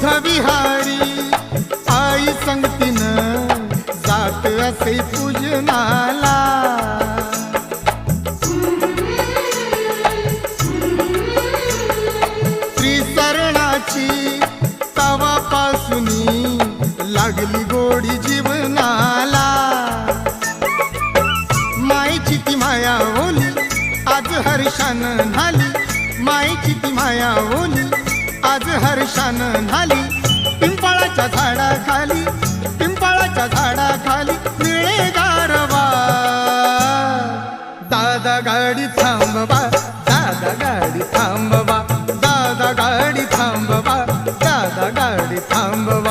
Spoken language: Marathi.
विहारी आई संगतीनं जात असे पूजनाला। त्रिसरणाची तवापासूनी लागली गोडी जीवनाला। मायची ती माया ओली आज हर्षानं न्हाली, मायची ती माया ओली आज हर्षानं न्हाली। पिंपळाच्या झाडाखाली, पिंपळाच्या झाडाखाली मिळे गारवा। दादा गाडी थांबवा, दादा गाडी थांबवा, दादा गाडी थांबवा, दादा गाडी थांबवा।